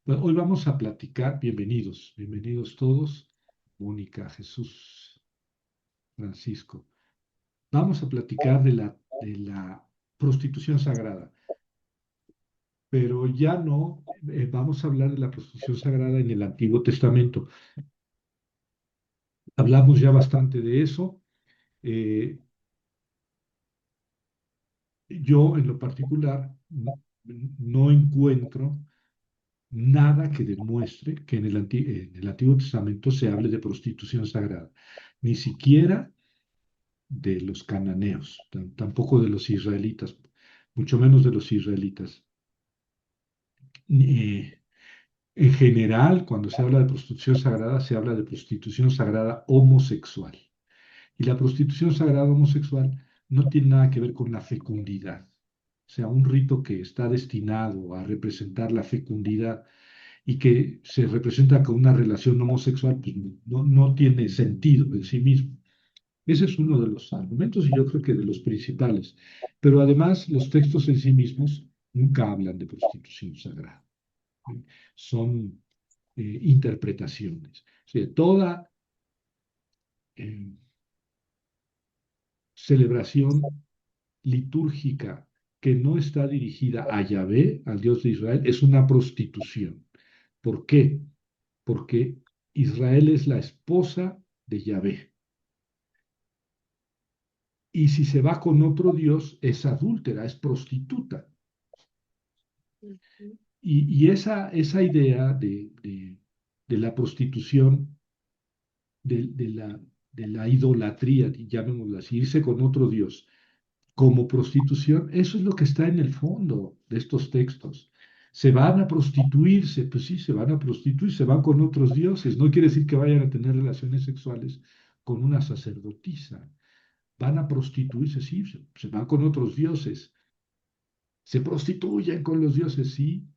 Bueno, hoy vamos a platicar, bienvenidos todos, Mónica, Jesús, Francisco. Vamos a platicar de la prostitución sagrada, pero ya no vamos a hablar de la prostitución sagrada en el Antiguo Testamento. Hablamos ya bastante de eso. Eh, yo en lo particular no encuentro nada que demuestre que en el Antiguo Testamento se hable de prostitución sagrada, ni siquiera de los cananeos, tampoco de los israelitas, mucho menos de los israelitas. Eh, en general, cuando se habla de prostitución sagrada, se habla de prostitución sagrada homosexual. Y la prostitución sagrada homosexual no tiene nada que ver con la fecundidad. O sea, un rito que está destinado a representar la fecundidad y que se representa con una relación homosexual, pues no tiene sentido en sí mismo. Ese es uno de los argumentos y yo creo que de los principales. Pero además, los textos en sí mismos nunca hablan de prostitución sagrada. ¿Sí? Son interpretaciones. O sea, toda eh, celebración litúrgica que no está dirigida a Yahvé, al Dios de Israel, es una prostitución. ¿Por qué? Porque Israel es la esposa de Yahvé. Y si se va con otro Dios, es adúltera, es prostituta. Y esa idea de la prostitución, de la idolatría, llamémoslo así, irse con otro Dios como prostitución, eso es lo que está en el fondo de estos textos. Se van a prostituirse, pues sí, se van a prostituir, se van con otros dioses. No quiere decir que vayan a tener relaciones sexuales con una sacerdotisa. Van a prostituirse, sí, se van con otros dioses. Se prostituyen con los dioses, sí.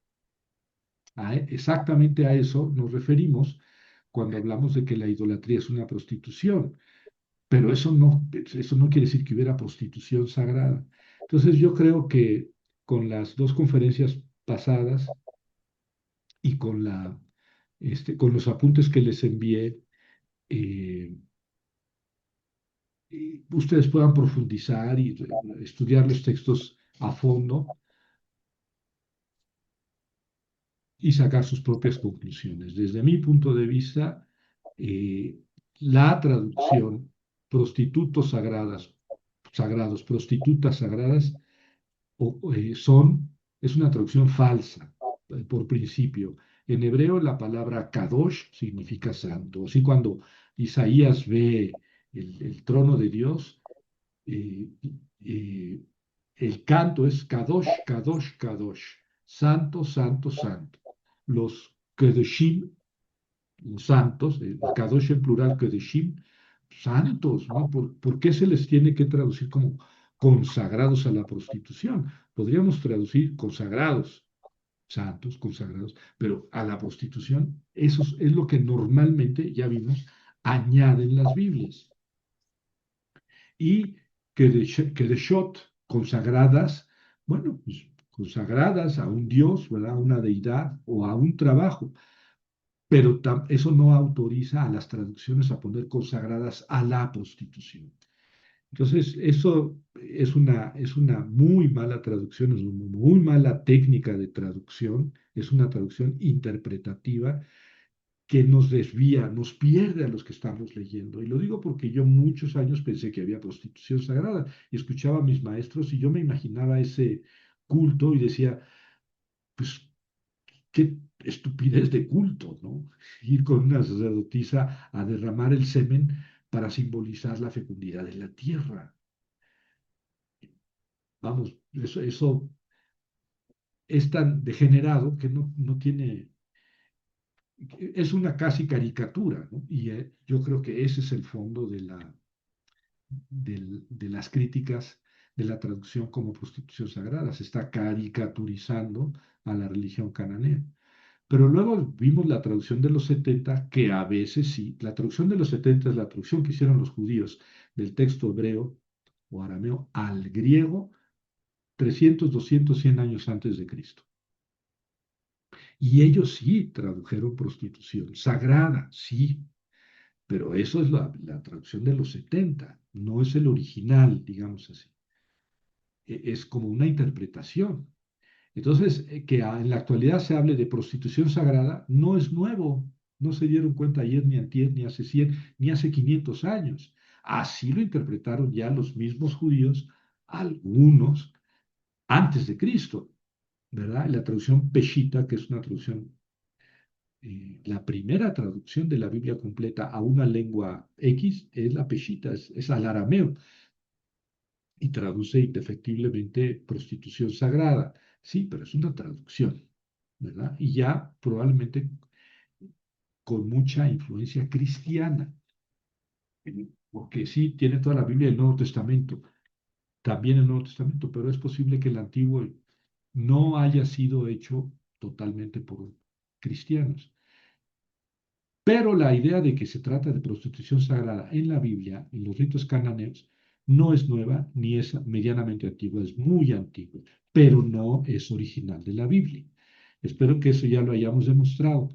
Exactamente a eso nos referimos cuando hablamos de que la idolatría es una prostitución, pero eso no quiere decir que hubiera prostitución sagrada. Entonces yo creo que con las dos conferencias pasadas y con los apuntes que les envié, eh, ustedes puedan profundizar y estudiar los textos a fondo y sacar sus propias conclusiones. Desde mi punto de vista, eh, la traducción prostitutos sagrados, prostitutas sagradas, es una traducción falsa, por principio. En hebreo la palabra kadosh significa santo. Así cuando Isaías ve el trono de Dios, eh, eh, el canto es kadosh, kadosh, kadosh, santo, santo, santo. Los Kedoshim, los santos, el Kadosh en plural, Kedoshim, santos, ¿no? ¿Por qué se les tiene que traducir como consagrados a la prostitución? Podríamos traducir consagrados, santos, consagrados, pero a la prostitución, eso es lo que normalmente, ya vimos, añaden las Biblias. Y Kedeshot, consagradas, bueno, pues consagradas a un Dios, ¿verdad? A una deidad o a un trabajo, pero eso no autoriza a las traducciones a poner consagradas a la prostitución. Entonces, eso es una muy mala traducción, es una muy mala técnica de traducción, es una traducción interpretativa que nos desvía, nos pierde a los que estamos leyendo. Y lo digo porque yo muchos años pensé que había prostitución sagrada y escuchaba a mis maestros y yo me imaginaba ese culto y decía, pues qué estupidez de culto, ¿no? Ir con una sacerdotisa a derramar el semen para simbolizar la fecundidad de la tierra. Vamos, eso es tan degenerado que no tiene, es una casi caricatura, ¿no? Y yo creo que ese es el fondo de las críticas de la traducción como prostitución sagrada. Se está caricaturizando a la religión cananea. Pero luego vimos la traducción de los 70 que a veces sí, la traducción de los 70 es la traducción que hicieron los judíos del texto hebreo o arameo al griego 300, 200, 100 años antes de Cristo. Y ellos sí tradujeron prostitución sagrada, sí, pero eso es la traducción de los 70, no es el original, digamos así. Es como una interpretación. Entonces, en la actualidad se hable de prostitución sagrada no es nuevo, no se dieron cuenta ayer, ni antier, ni hace 100, ni hace 500 años. Así lo interpretaron ya los mismos judíos, algunos, antes de Cristo, ¿verdad? La traducción Peshita, que es una traducción, la primera traducción de la Biblia completa a una lengua X, es la Peshita, es al arameo, y traduce indefectiblemente prostitución sagrada. Sí, pero es una traducción, ¿verdad? Y ya probablemente con mucha influencia cristiana, porque sí, tiene toda la Biblia y el Nuevo Testamento, también el Nuevo Testamento, pero es posible que el Antiguo no haya sido hecho totalmente por cristianos. Pero la idea de que se trata de prostitución sagrada en la Biblia, en los ritos cananeos, no es nueva ni es medianamente antigua, es muy antigua, pero no es original de la Biblia. Espero que eso ya lo hayamos demostrado.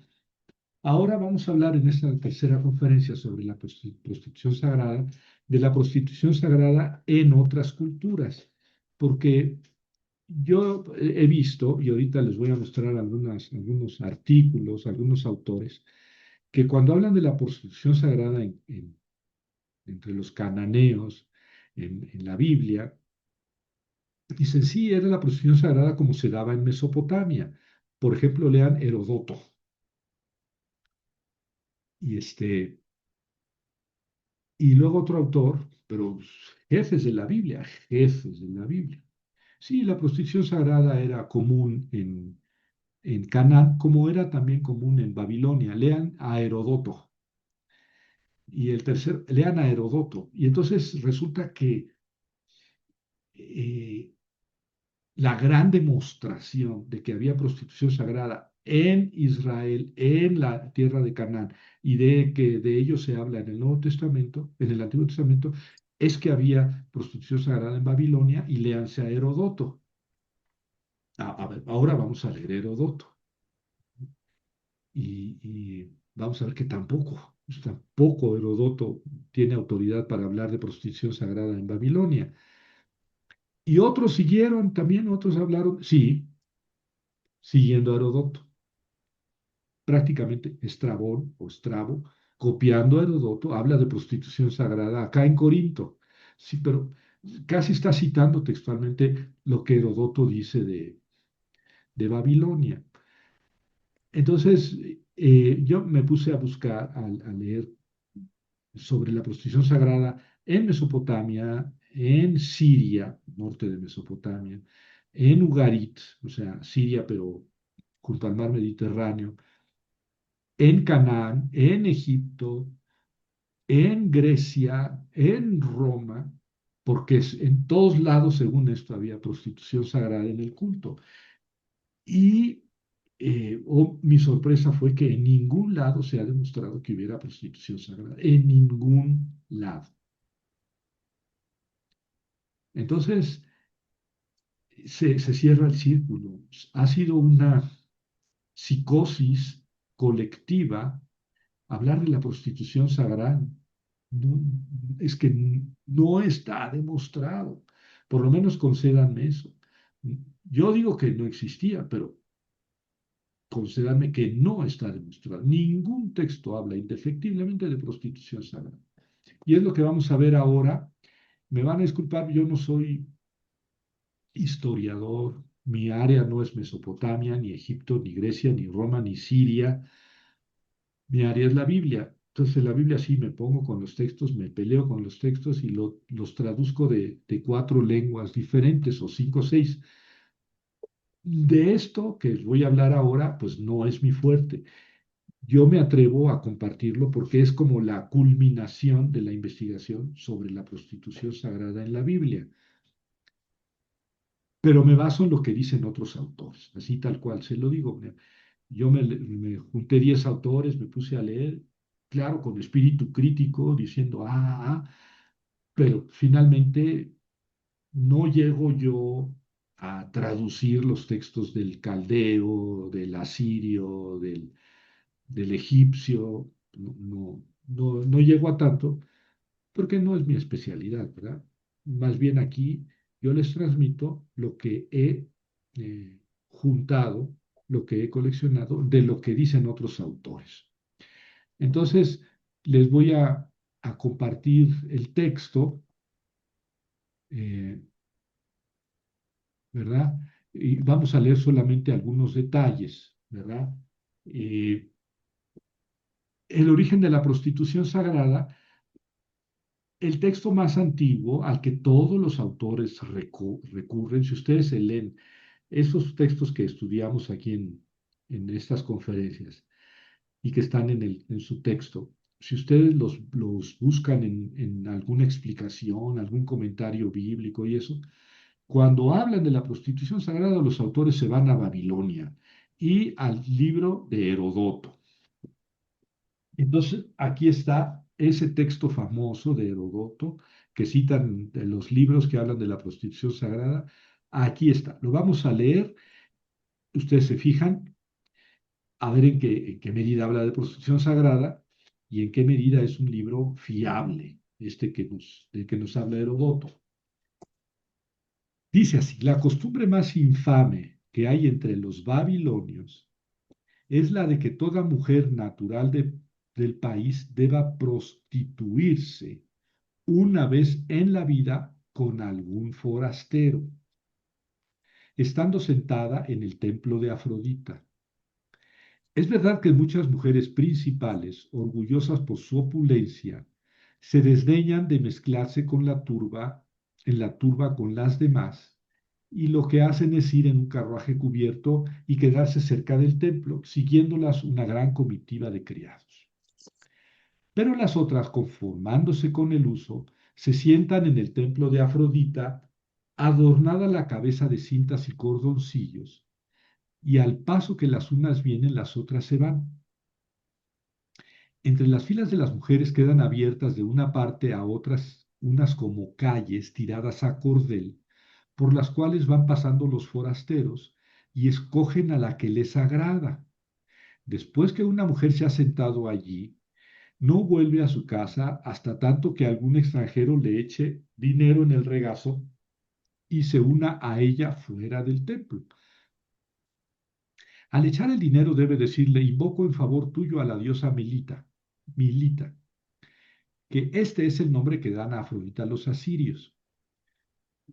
Ahora vamos a hablar en esta tercera conferencia sobre la prostitución sagrada, de la prostitución sagrada en otras culturas, porque yo he visto, y ahorita les voy a mostrar algunos artículos, algunos autores, que cuando hablan de la prostitución sagrada entre los cananeos en la Biblia, dicen, sí, era la prostitución sagrada como se daba en Mesopotamia. Por ejemplo, lean Herodoto. Y, y luego otro autor, pero jefes de la Biblia, jefes de la Biblia. Sí, la prostitución sagrada era común en Canaán, como era también común en Babilonia. Lean a Herodoto. Y el tercer, lean a Herodoto. Y entonces resulta que eh, la gran demostración de que había prostitución sagrada en Israel, en la tierra de Canaán, y de que de ello se habla en el Nuevo Testamento, en el Antiguo Testamento, es que había prostitución sagrada en Babilonia, y léanse a Herodoto. A ver, ahora vamos a leer Herodoto y vamos a ver que tampoco Herodoto tiene autoridad para hablar de prostitución sagrada en Babilonia. Y otros siguieron, también otros hablaron, sí, siguiendo a Herodoto. Prácticamente Estrabón o Estrabo, copiando a Herodoto, habla de prostitución sagrada acá en Corinto. Sí, pero casi está citando textualmente lo que Herodoto dice de Babilonia. Entonces, yo me puse a buscar, a leer sobre la prostitución sagrada en Mesopotamia, en Siria, norte de Mesopotamia, en Ugarit, o sea, Siria, pero junto al mar Mediterráneo, en Canaán, en Egipto, en Grecia, en Roma, porque en todos lados, según esto, había prostitución sagrada en el culto. Y mi sorpresa fue que en ningún lado se ha demostrado que hubiera prostitución sagrada, en ningún lado. Entonces, se cierra el círculo. Ha sido una psicosis colectiva hablar de la prostitución sagrada. No, es que no está demostrado. Por lo menos concédanme eso. Yo digo que no existía, pero concédanme que no está demostrado. Ningún texto habla indefectiblemente de prostitución sagrada. Y es lo que vamos a ver ahora. Me van a disculpar, yo no soy historiador. Mi área no es Mesopotamia, ni Egipto, ni Grecia, ni Roma, ni Siria. Mi área es la Biblia. Entonces, en la Biblia sí me pongo con los textos, me peleo con los textos y los traduzco de cuatro lenguas diferentes o cinco o seis. De esto que les voy a hablar ahora, pues no es mi fuerte. Yo me atrevo a compartirlo porque es como la culminación de la investigación sobre la prostitución sagrada en la Biblia. Pero me baso en lo que dicen otros autores, así tal cual se lo digo. Yo me junté 10 autores, me puse a leer, claro, con espíritu crítico, diciendo, pero finalmente no llego yo a traducir los textos del caldeo, del asirio, del egipcio. No llego a tanto porque no es mi especialidad, ¿verdad? Más bien aquí yo les transmito lo que he juntado, lo que he coleccionado, de lo que dicen otros autores. Entonces, les voy a compartir el texto, eh, ¿verdad? Y vamos a leer solamente algunos detalles, ¿verdad? Eh, el origen de la prostitución sagrada, el texto más antiguo al que todos los autores recurren, si ustedes se leen esos textos que estudiamos aquí en estas conferencias y que están en su texto, si ustedes los buscan en alguna explicación, algún comentario bíblico y eso, cuando hablan de la prostitución sagrada, los autores se van a Babilonia y al libro de Herodoto. Entonces, aquí está ese texto famoso de Herodoto que citan de los libros que hablan de la prostitución sagrada. Aquí está, lo vamos a leer. Ustedes se fijan a ver en qué medida habla de prostitución sagrada y en qué medida es un libro fiable, del que nos habla Herodoto. Dice así: la costumbre más infame que hay entre los babilonios es la de que toda mujer natural del país deba prostituirse una vez en la vida con algún forastero, estando sentada en el templo de Afrodita. Es verdad que muchas mujeres principales, orgullosas por su opulencia, se desdeñan de mezclarse con en la turba con las demás, y lo que hacen es ir en un carruaje cubierto y quedarse cerca del templo, siguiéndolas una gran comitiva de criados. Pero las otras, conformándose con el uso, se sientan en el templo de Afrodita, adornada la cabeza de cintas y cordoncillos, y al paso que las unas vienen, las otras se van. Entre las filas de las mujeres quedan abiertas de una parte a otras unas como calles tiradas a cordel, por las cuales van pasando los forasteros y escogen a la que les agrada. Después que una mujer se ha sentado allí, no vuelve a su casa hasta tanto que algún extranjero le eche dinero en el regazo y se una a ella fuera del templo. Al echar el dinero debe decirle: invoco en favor tuyo a la diosa Milita, que este es el nombre que dan a Afrodita los asirios.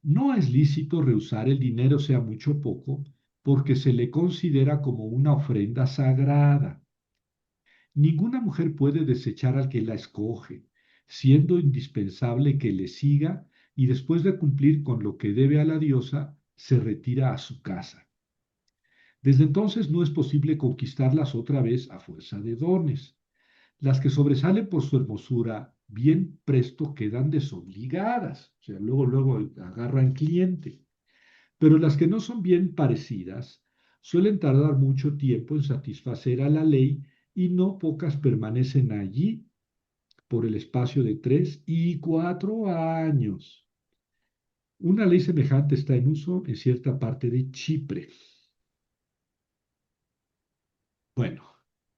No es lícito rehusar el dinero, sea mucho o poco, porque se le considera como una ofrenda sagrada. Ninguna mujer puede desechar al que la escoge, siendo indispensable que le siga y después de cumplir con lo que debe a la diosa, se retira a su casa. Desde entonces no es posible conquistarlas otra vez a fuerza de dones. Las que sobresalen por su hermosura bien presto quedan desobligadas, o sea, luego agarran cliente. Pero las que no son bien parecidas suelen tardar mucho tiempo en satisfacer a la ley y no pocas permanecen allí por el espacio de 3 y 4 años. Una ley semejante está en uso en cierta parte de Chipre. Bueno,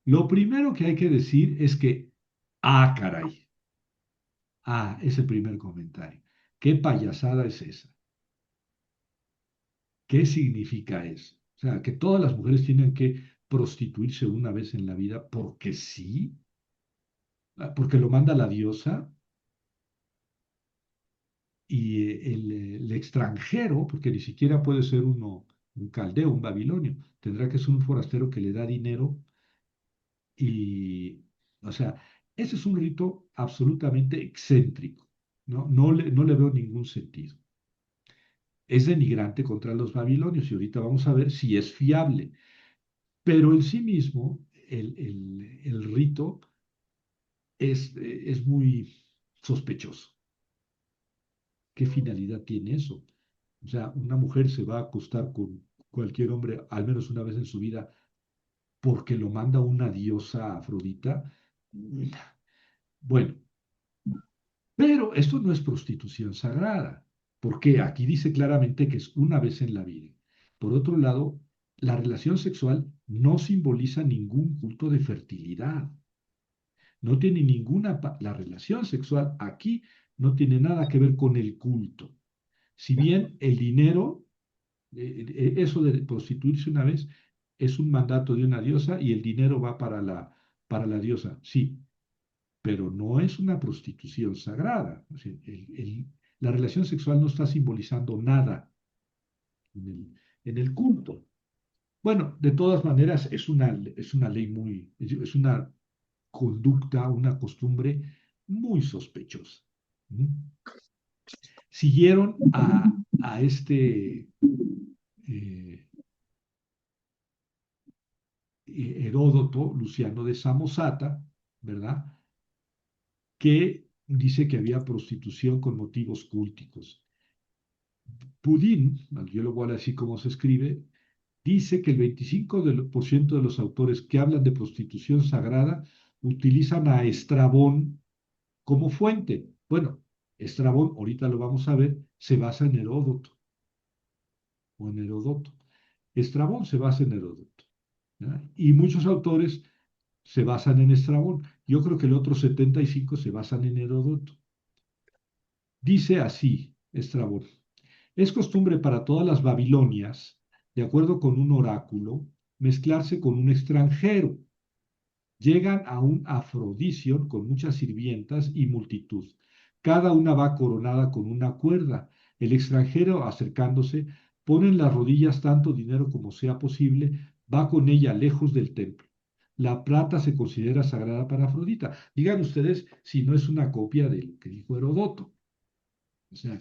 lo primero que hay que decir es que, caray, es el primer comentario. ¿Qué payasada es esa? ¿Qué significa eso? O sea, que todas las mujeres tienen que prostituirse una vez en la vida porque sí, porque lo manda la diosa, y el extranjero, porque ni siquiera puede ser uno un caldeo, un babilonio, tendrá que ser un forastero que le da dinero y, o sea, ese es un rito absolutamente excéntrico, ¿no? No le veo ningún sentido. Es denigrante contra los babilonios y ahorita vamos a ver si es fiable, pero en sí mismo el rito es muy sospechoso. ¿Qué finalidad tiene eso? O sea, una mujer se va a acostar con cualquier hombre al menos una vez en su vida porque lo manda una diosa Afrodita. Bueno, pero esto no es prostitución sagrada, Porque aquí dice claramente que es una vez en la vida. Por otro lado, la relación sexual no simboliza ningún culto de fertilidad. No tiene la relación sexual aquí no tiene nada que ver con el culto. Si bien el dinero, eso de prostituirse una vez, es un mandato de una diosa y el dinero va para la diosa, sí, pero no es una prostitución sagrada. O sea, la relación sexual no está simbolizando nada en el culto. Bueno, de todas maneras, es una ley es una conducta, una costumbre muy sospechosa. ¿Mm? Siguieron a este eh, Heródoto, Luciano de Samosata, ¿verdad? Que dice que había prostitución con motivos cúlticos. Pudín, yo lo voy a decir cómo se escribe, dice que el 25% de los autores que hablan de prostitución sagrada utilizan a Estrabón como fuente. Bueno, Estrabón, ahorita lo vamos a ver, se basa en Heródoto o en Herodoto. Estrabón se basa en Heródoto, ¿verdad? Y muchos autores se basan en Estrabón. Yo creo que el otro 75 se basan en Heródoto. Dice así Estrabón: es costumbre para todas las Babilonias, de acuerdo con un oráculo, mezclarse con un extranjero. Llegan a un Afrodision con muchas sirvientas y multitud. Cada una va coronada con una cuerda. El extranjero, acercándose, pone en las rodillas tanto dinero como sea posible, va con ella lejos del templo. La plata se considera sagrada para Afrodita. Digan ustedes si no es una copia de lo que dijo Herodoto. O sea,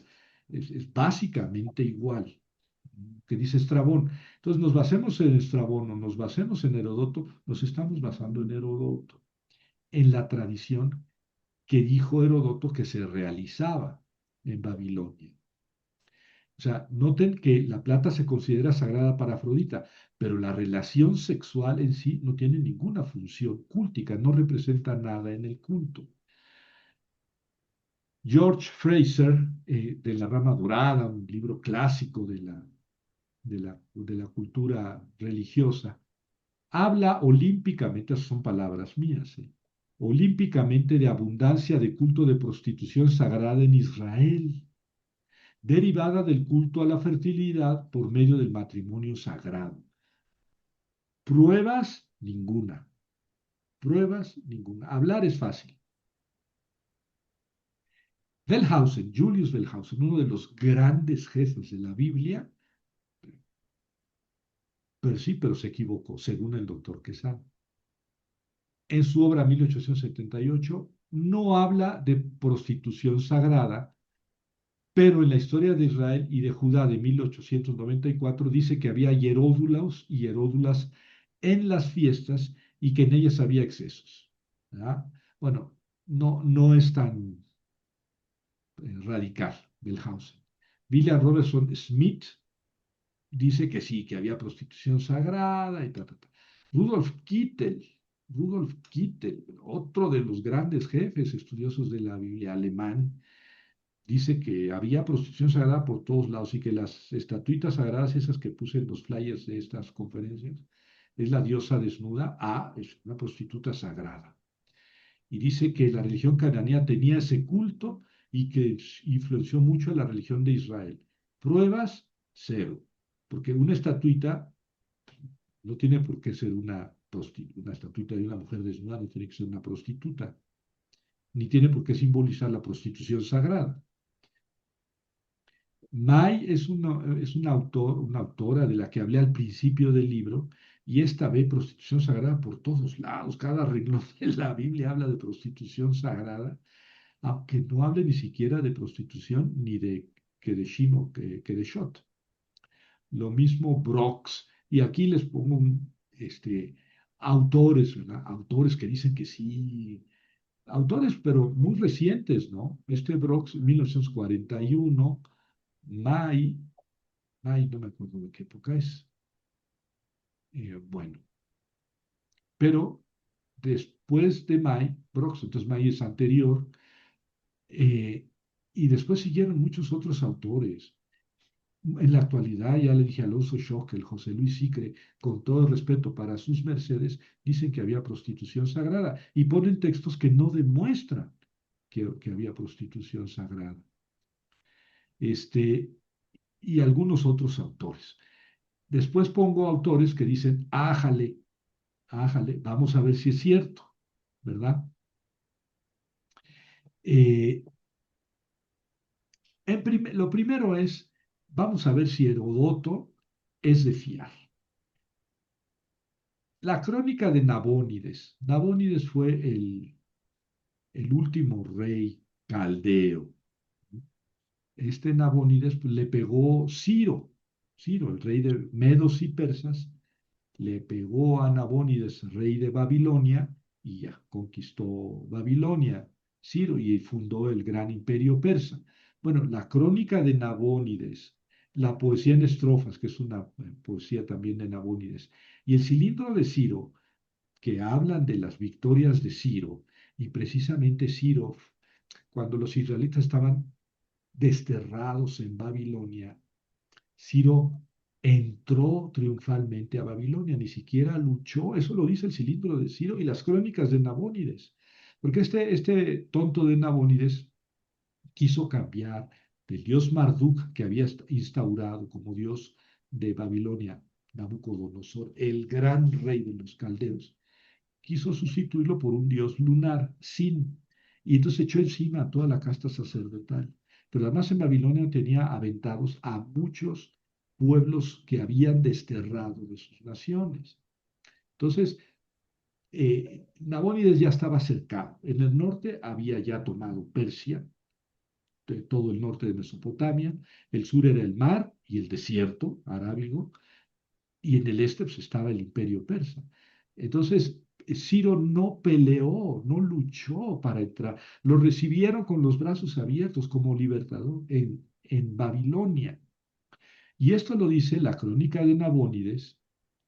es básicamente igual que dice Estrabón. Entonces, nos basemos en Estrabón o nos basemos en Herodoto, nos estamos basando en Herodoto, en la tradición que dijo Herodoto que se realizaba en Babilonia. O sea, noten que la plata se considera sagrada para Afrodita, pero la relación sexual en sí no tiene ninguna función cúltica, no representa nada en el culto. George Fraser, de la rama dorada, un libro clásico de la cultura religiosa, habla olímpicamente, esas son palabras mías, olímpicamente de abundancia de culto de prostitución sagrada en Israel, derivada del culto a la fertilidad por medio del matrimonio sagrado. Pruebas, ninguna. Pruebas, ninguna. Hablar es fácil. Wellhausen, Julius Wellhausen, uno de los grandes jefes de la Biblia, pero sí, pero se equivocó, según el doctor Quesada. En su obra 1878 no habla de prostitución sagrada, pero en la historia de Israel y de Judá de 1894 dice que había hieródulos y hieródulas en las fiestas y que en ellas había excesos. ¿Verdad? Bueno, no es tan radical Wellhausen. William Robertson Smith dice que sí, que había prostitución sagrada y ta, ta, ta. Rudolf Kittel, Rudolf Kittel, otro de los grandes jefes estudiosos de la Biblia alemán, dice que había prostitución sagrada por todos lados y que las estatuitas sagradas, esas que puse en los flyers de estas conferencias, es la diosa desnuda, es una prostituta sagrada. Y dice que la religión cananea tenía ese culto y que influenció mucho a la religión de Israel. Pruebas, cero, porque una estatuita no tiene por qué ser una estatuita de una mujer desnuda, no tiene que ser una prostituta, ni tiene por qué simbolizar la prostitución sagrada. May es una autora de la que hablé al principio del libro, y esta ve prostitución sagrada por todos lados. Cada renglón de la Biblia habla de prostitución sagrada, aunque no hable ni siquiera de prostitución ni de Kedeshim o Kedeshot. Lo mismo Brox, y aquí les pongo autores, ¿verdad? Autores que dicen que sí, autores pero muy recientes, ¿no? Brox, 1941, May, no me acuerdo de qué época es. Bueno, pero después de May, Brox, entonces May es anterior, eh, Y después siguieron muchos otros autores. En la actualidad, ya le dije a Alonso Schock, el José Luis Sicre, con todo respeto para sus mercedes, dicen que había prostitución sagrada y ponen textos que no demuestran que había prostitución sagrada. Este, y algunos otros autores. Después pongo autores que dicen, ájale, ájale, vamos a ver si es cierto, ¿verdad? Eh, lo primero es, vamos a ver si Herodoto es de fiar. La crónica de Nabónides. Nabónides fue el último rey caldeo. Este Nabónides pues, le pegó Ciro, el rey de Medos y Persas, le pegó a Nabónides, rey de Babilonia, y ya conquistó Babilonia, Ciro, y fundó el gran imperio persa. Bueno, la crónica de Nabónides, la poesía en estrofas, que es una poesía también de Nabónides, y el cilindro de Ciro, que hablan de las victorias de Ciro, y precisamente Ciro, cuando los israelitas estaban desterrados en Babilonia, Ciro entró triunfalmente a Babilonia, ni siquiera luchó, eso lo dice el cilindro de Ciro y las crónicas de Nabónides, porque este tonto de Nabónides quiso cambiar del dios Marduk que había instaurado como dios de Babilonia, Nabucodonosor, el gran rey de los caldeos, quiso sustituirlo por un dios lunar, Sin, y entonces echó encima a toda la casta sacerdotal. Pero además en Babilonia tenía aventados a muchos pueblos que habían desterrado de sus naciones. Entonces, Nabónides ya estaba cercado. En el norte había ya tomado Persia, de todo el norte de Mesopotamia, el sur era el mar y el desierto arábigo, y en el este pues, estaba el imperio persa. Entonces, Ciro no peleó, no luchó para entrar. Lo recibieron con los brazos abiertos como libertador en Babilonia. Y esto lo dice la crónica de Nabónides,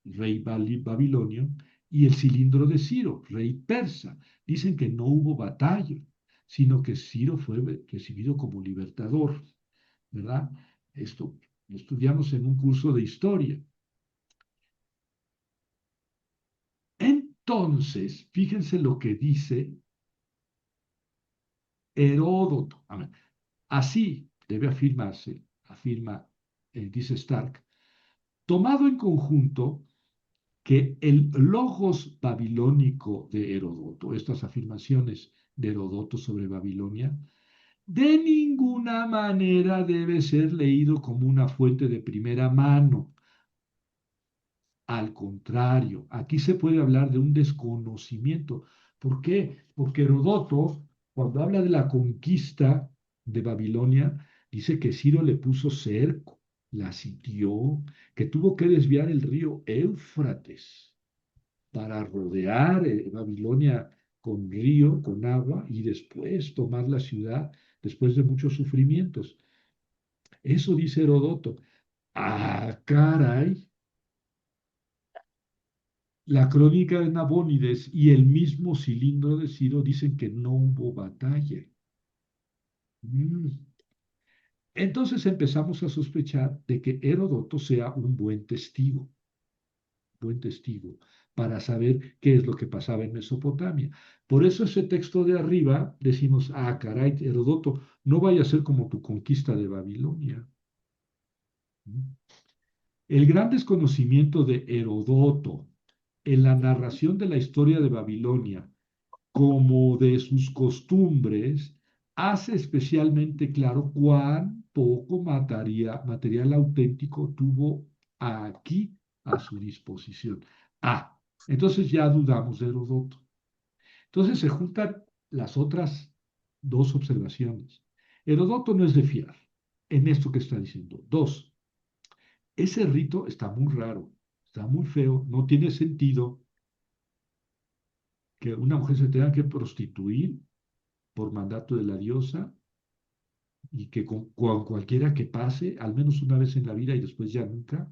rey babilonio, y el cilindro de Ciro, rey persa. Dicen que no hubo batalla, sino que Ciro fue recibido como libertador, ¿verdad? Esto lo estudiamos en un curso de historia. Entonces, fíjense lo que dice Heródoto. Así debe afirmarse, afirma, dice Stark, tomado en conjunto que el logos babilónico de Heródoto, estas afirmaciones de Heródoto sobre Babilonia, de ninguna manera debe ser leído como una fuente de primera mano. Al contrario, aquí se puede hablar de un desconocimiento. ¿Por qué? Porque Herodoto, cuando habla de la conquista de Babilonia, dice que Ciro le puso cerco, la sitió, que tuvo que desviar el río Éufrates para rodear Babilonia con río, con agua, y después tomar la ciudad después de muchos sufrimientos. Eso dice Herodoto. Ah, caray. La crónica de Nabónides y el mismo cilindro de Ciro dicen que no hubo batalla. Mm. Entonces empezamos a sospechar de que Heródoto sea un buen testigo, para saber qué es lo que pasaba en Mesopotamia. Por eso ese texto de arriba decimos, ah, caray, Heródoto, no vaya a ser como tu conquista de Babilonia. Mm. El gran desconocimiento de Heródoto en la narración de la historia de Babilonia como de sus costumbres, hace especialmente claro cuán poco material auténtico tuvo aquí a su disposición. Ah, entonces ya dudamos de Herodoto. Entonces se juntan las otras dos observaciones. Herodoto no es de fiar en esto que está diciendo. Dos, ese rito está muy raro, está muy feo, no tiene sentido que una mujer se tenga que prostituir por mandato de la diosa y que con cualquiera que pase, al menos una vez en la vida y después ya nunca.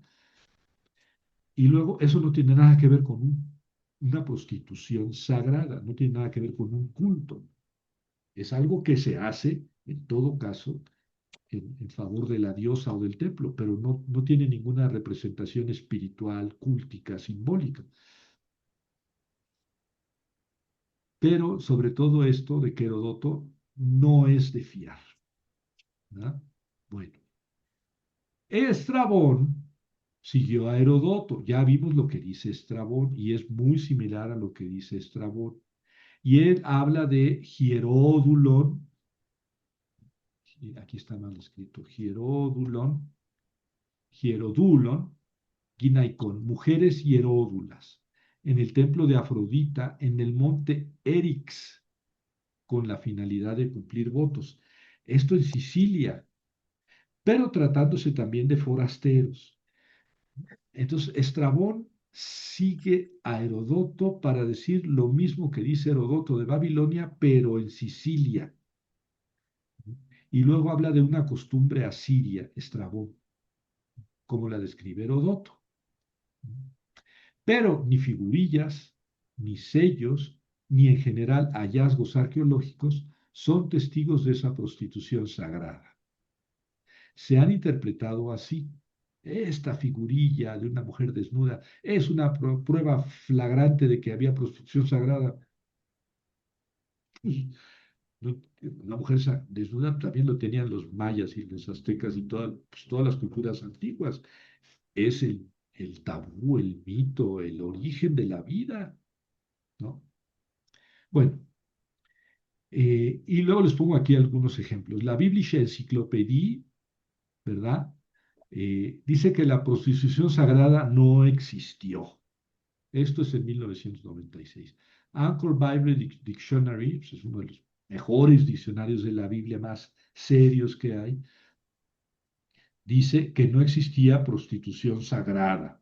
Y luego eso no tiene nada que ver con una prostitución sagrada, no tiene nada que ver con un culto. Es algo que se hace en todo caso, en favor de la diosa o del templo, pero no tiene ninguna representación espiritual, cúltica, simbólica. Pero sobre todo esto de que Herodoto no es de fiar, ¿verdad? Bueno, Estrabón siguió a Herodoto. Ya vimos lo que dice Estrabón y es muy similar a lo que dice Estrabón. Y él habla de Hierodulon, y aquí está mal escrito, Hierodulon, Ginaicón, mujeres hieródulas, en el templo de Afrodita, en el monte Erix, con la finalidad de cumplir votos. Esto en Sicilia, pero tratándose también de forasteros. Entonces, Estrabón sigue a Herodoto para decir lo mismo que dice Herodoto de Babilonia, pero en Sicilia. Y luego habla de una costumbre asiria, Estrabón, como la describe Herodoto. Pero ni figurillas, ni sellos, ni en general hallazgos arqueológicos son testigos de esa prostitución sagrada. Se han interpretado así. Esta figurilla de una mujer desnuda es una prueba flagrante de que había prostitución sagrada. Pues, una mujer desnuda también lo tenían los mayas y los aztecas y todas las culturas antiguas. Es el tabú, el mito, el origen de la vida, ¿no? Bueno, y luego les pongo aquí algunos ejemplos. La Biblische Enzyklopädie, ¿verdad? Dice que la prostitución sagrada no existió. Esto es en 1996. Anchor Bible Dictionary, pues es uno de los mejores diccionarios de la Biblia más serios que hay, dice que no existía prostitución sagrada,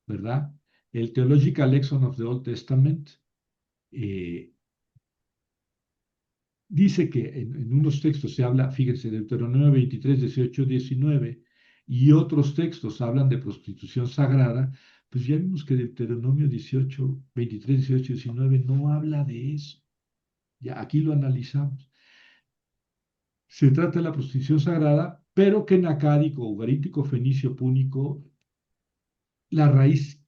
¿verdad? El Theological Lexicon of the Old Testament eh, dice que en unos textos se habla, fíjense, Deuteronomio 23, 18, 19, y otros textos hablan de prostitución sagrada, pues ya vimos que Deuteronomio 18, 23, 18, 19 no habla de eso. Ya aquí lo analizamos. Se trata de la prostitución sagrada, pero que en acádico, ugarítico, fenicio, púnico, la raíz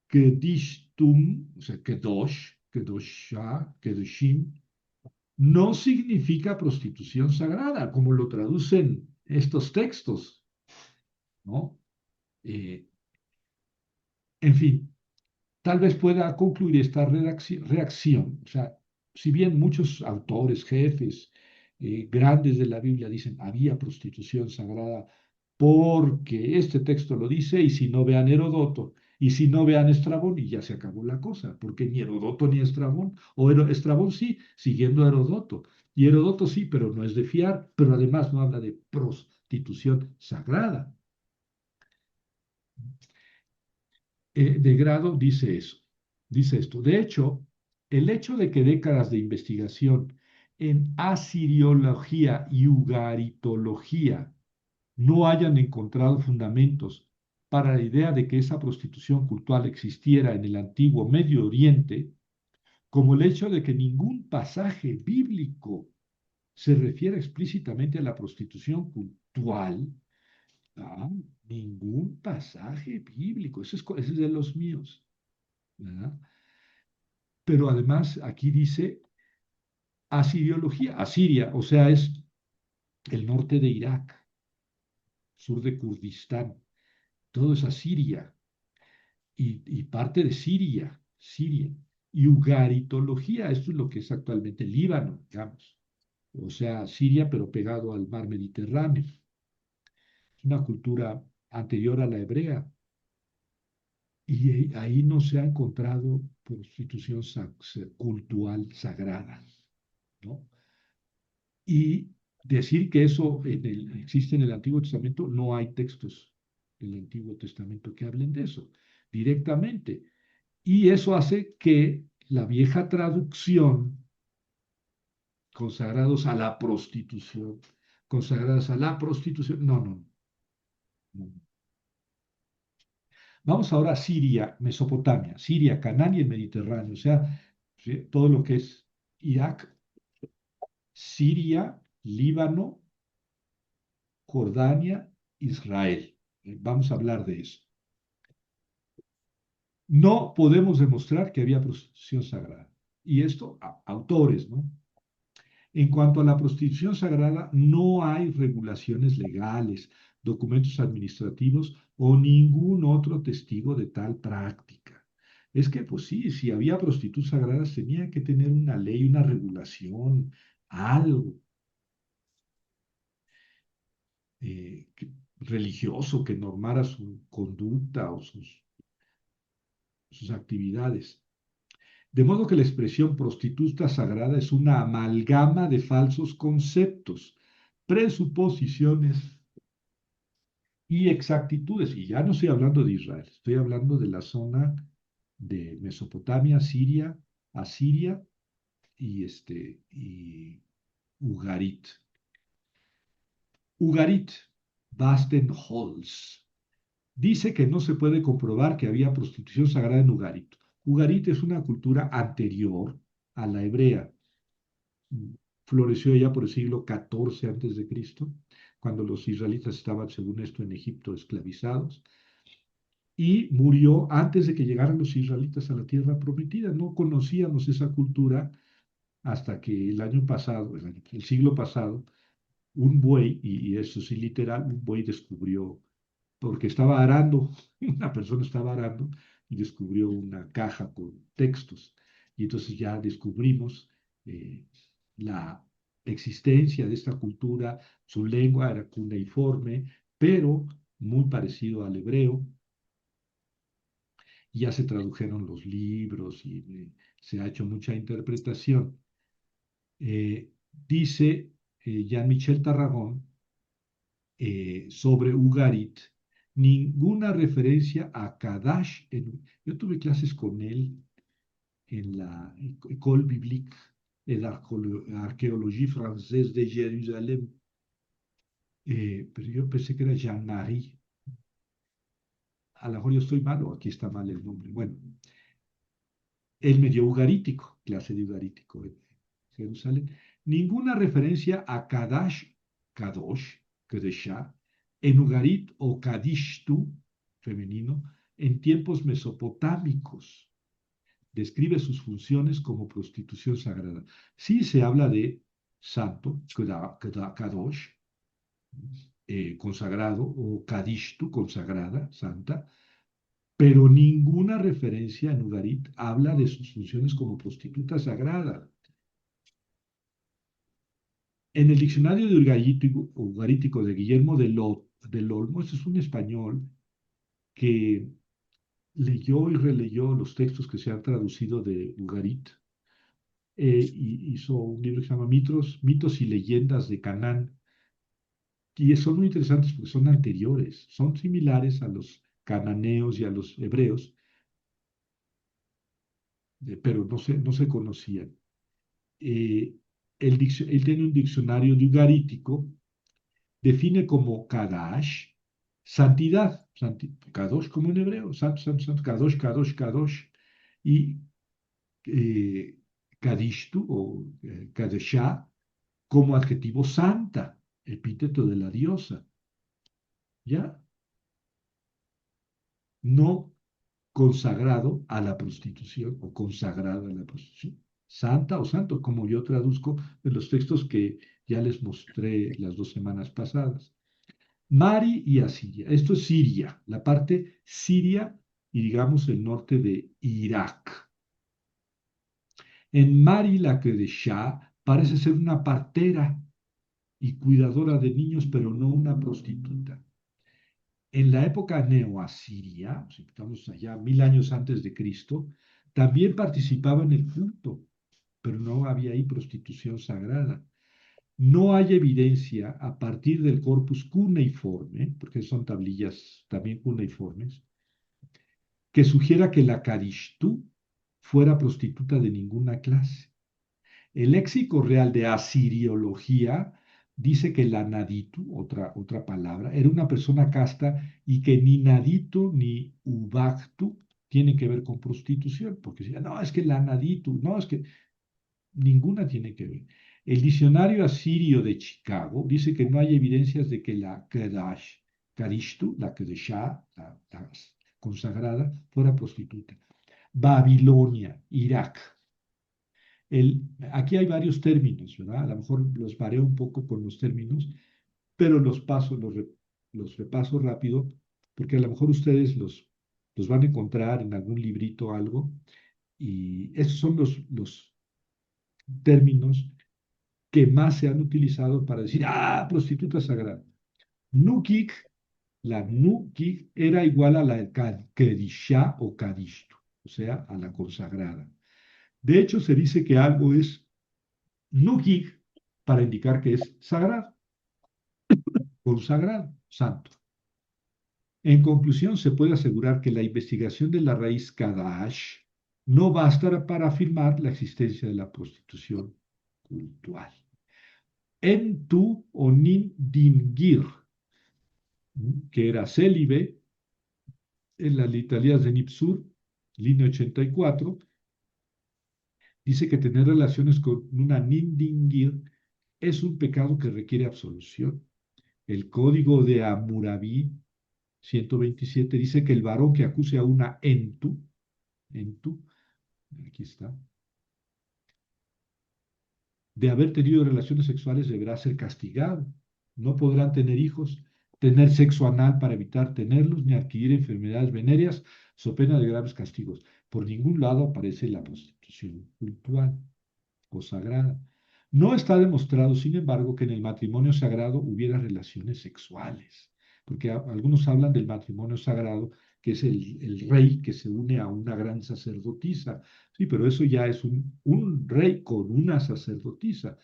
kedishtum, o sea, kedosh, kedosha, kedoshim, no significa prostitución sagrada, como lo traducen estos textos, ¿no? Eh, en fin, tal vez pueda concluir esta reacción. O sea, si bien muchos autores, jefes, grandes de la Biblia dicen había prostitución sagrada porque este texto lo dice, y si no vean Herodoto, y si no vean Estrabón, y ya se acabó la cosa, porque ni Herodoto ni Estrabón, o Estrabón sí, siguiendo a Herodoto, y Herodoto sí, pero no es de fiar, pero además no habla de prostitución sagrada. De Grado dice eso, dice esto. De hecho, el hecho de que décadas de investigación en asiriología y ugaritología no hayan encontrado fundamentos para la idea de que esa prostitución cultural existiera en el antiguo Medio Oriente, como el hecho de que ningún pasaje bíblico se refiere explícitamente a la prostitución cultural. Ah, ningún pasaje bíblico, ese es de los míos, ¿verdad? Pero además aquí dice asiriología, Asiria, o sea, es el norte de Irak, sur de Kurdistán, todo es Asiria y parte de Siria. Y ugaritología, esto es lo que es actualmente Líbano, digamos, o sea, Siria, pero pegado al mar Mediterráneo. Es una cultura anterior a la hebrea. Y ahí no se ha encontrado prostitución cultural sagrada, ¿no? Y decir que eso existe en el Antiguo Testamento, no hay textos del Antiguo Testamento que hablen de eso directamente. Y eso hace que la vieja traducción, consagrados a la prostitución, consagradas a la prostitución, no. Vamos ahora a Siria, Mesopotamia, Siria, Canaán y el Mediterráneo, o sea, ¿sí? Todo lo que es Irak, Siria, Líbano, Jordania, Israel. Vamos a hablar de eso. No podemos demostrar que había prostitución sagrada. Y esto, autores, ¿no? En cuanto a la prostitución sagrada, no hay regulaciones legales, documentos administrativos o ningún otro testigo de tal práctica. Es que, pues sí, si había prostitutas sagradas, tenía que tener una ley, una regulación, algo religioso que normara su conducta o sus actividades. De modo que la expresión prostituta sagrada es una amalgama de falsos conceptos, presuposiciones y exactitudes. Y ya no estoy hablando de Israel, estoy hablando de la zona de Mesopotamia, Siria, Asiria y Ugarit. Ugarit, Basten-Holz, dice que no se puede comprobar que había prostitución sagrada en Ugarit. Ugarit es una cultura anterior a la hebrea. Floreció ya por el siglo XIV antes de Cristo, cuando los israelitas estaban, según esto, en Egipto esclavizados, y murió antes de que llegaran los israelitas a la tierra prometida. No conocíamos esa cultura hasta que el año pasado, el siglo pasado, un buey, y eso sí literal, un buey descubrió, porque estaba arando, una persona estaba arando y descubrió una caja con textos. Y entonces ya descubrimos eh, la existencia de esta cultura, su lengua era cuneiforme, pero muy parecido al hebreo. Ya se tradujeron los libros y se ha hecho mucha interpretación. Dice Jean-Michel Tarragón sobre Ugarit, ninguna referencia a Kadash. Yo tuve clases con él en la École Biblique et d'Archéologie Française de Jérusalem, pero yo pensé que era Jean-Marie. A lo mejor yo estoy mal o aquí está mal el nombre. Bueno, él me dio ugarítico, clase de ugarítico en Jerusalén. Ninguna referencia a Kadash, Kadosh, Kedeshá, en Ugarit o Kadishtu, femenino, en tiempos mesopotámicos. Describe sus funciones como prostitución sagrada. Sí se habla de santo, Kadosh, consagrado, o Kadishtu, consagrada, santa, pero ninguna referencia en Ugarit habla de sus funciones como prostituta sagrada. En el diccionario de ugarítico de Guillermo del Olmo, este es un español que leyó y releyó los textos que se han traducido de Ugarit, y hizo un libro que se llama Mitos y Leyendas de Canaán, y son muy interesantes porque son anteriores, son similares a los cananeos y a los hebreos, pero no se conocían. eh, él tiene un diccionario de ugarítico, define como Kadash, santidad, Kadosh como en hebreo, santo, santo, santo, Kadosh, Kadosh, Kadosh, y Kadishtu o Kadeshá como adjetivo santa, epíteto de la diosa, ¿ya? No consagrado a la prostitución o consagrada a la prostitución. Santa o santo, como yo traduzco en los textos que ya les mostré las 2 semanas pasadas. Mari y Asiria. Esto es Siria, la parte siria y digamos el norte de Irak. En Mari la Kedeshá parece ser una partera y cuidadora de niños, pero no una prostituta. En la época neoasiria, estamos allá 1000 años antes de Cristo, también participaba en el culto, pero no había ahí prostitución sagrada. No hay evidencia a partir del corpus cuneiforme, porque son tablillas también cuneiformes, que sugiera que la Caristú fuera prostituta de ninguna clase. El léxico real de asiriología dice que la naditu, otra palabra, era una persona casta y que ni naditu ni ubactu tienen que ver con prostitución, porque decía, no, es que la naditu, no, es que ninguna tiene que ver. El diccionario asirio de Chicago dice que no hay evidencias de que la Kadishtu, la Kedeshá, la consagrada, fuera prostituta. Babilonia, Irak. Aquí hay varios términos, ¿verdad? A lo mejor los mareo un poco con los términos, pero los repaso rápido, porque a lo mejor ustedes los van a encontrar en algún librito o algo, y esos son los términos que más se han utilizado para decir, prostituta sagrada. Nukik, la Nukik era igual a la Kedishá o Kadishtu, o sea, a la consagrada. De hecho, se dice que algo es Nukik para indicar que es sagrado, consagrado, santo. En conclusión, se puede asegurar que la investigación de la raíz Kadash no basta para afirmar la existencia de la prostitución cultural. Entu o Nindingir, que era célibe en las litanías de Nipsur, línea 84, dice que tener relaciones con una Nindingir es un pecado que requiere absolución. El código de Hammurabi 127 dice que el varón que acuse a una entu, aquí está, de haber tenido relaciones sexuales deberá ser castigado. No podrán tener hijos, tener sexo anal para evitar tenerlos, ni adquirir enfermedades venéreas, so pena de graves castigos. Por ningún lado aparece la prostitución cultural o sagrada. No está demostrado, sin embargo, que en el matrimonio sagrado hubiera relaciones sexuales, porque algunos hablan del matrimonio sagrado, que es el rey que se une a una gran sacerdotisa. Sí, pero eso ya es un rey con una sacerdotisa,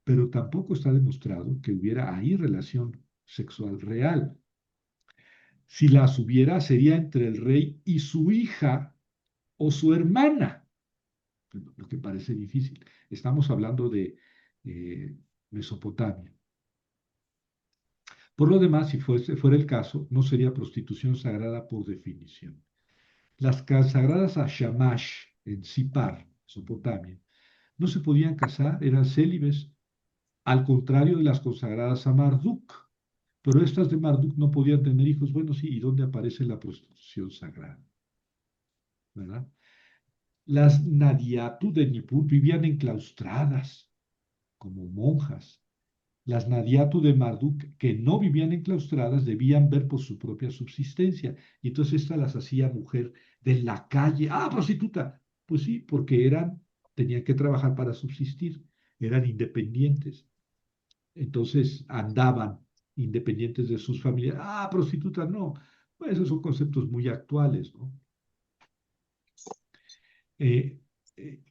pero tampoco está demostrado que hubiera ahí relación sexual real. Si las hubiera, sería entre el rey y su hija o su hermana, lo que parece difícil. Estamos hablando de Mesopotamia. Por lo demás, si fuera el caso, no sería prostitución sagrada por definición. Las consagradas a Shamash en Sipar, Mesopotamia, no se podían casar, eran célibes, al contrario de las consagradas a Marduk. Pero estas de Marduk no podían tener hijos. Bueno, sí, ¿y dónde aparece la prostitución sagrada? ¿Verdad? Las Nadiatu de Nippur vivían enclaustradas como monjas. Las Nadiatu de Marduk, que no vivían enclaustradas, debían ver por su propia subsistencia. Y entonces esta las hacía mujer de la calle. Prostituta! Pues sí, porque tenían que trabajar para subsistir, eran independientes. Entonces andaban independientes de sus familias. Prostituta, no. Pues esos son conceptos muy actuales, ¿no?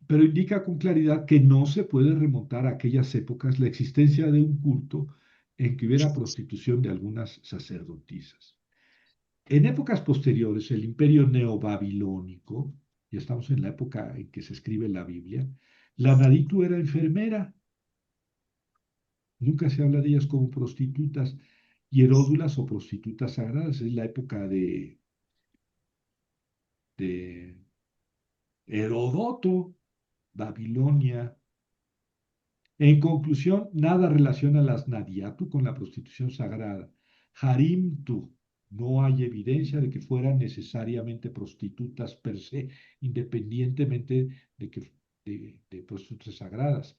Pero indica con claridad que no se puede remontar a aquellas épocas la existencia de un culto en que hubiera prostitución de algunas sacerdotisas. En épocas posteriores, el imperio neobabilónico, ya estamos en la época en que se escribe la Biblia, la Naditu era enfermera. Nunca se habla de ellas como prostitutas hieródulas o prostitutas sagradas. Es la época de Herodoto, Babilonia. En conclusión, nada relaciona las Nadiatu con la prostitución sagrada. Harimtu, no hay evidencia de que fueran necesariamente prostitutas per se, independientemente de prostitutas sagradas.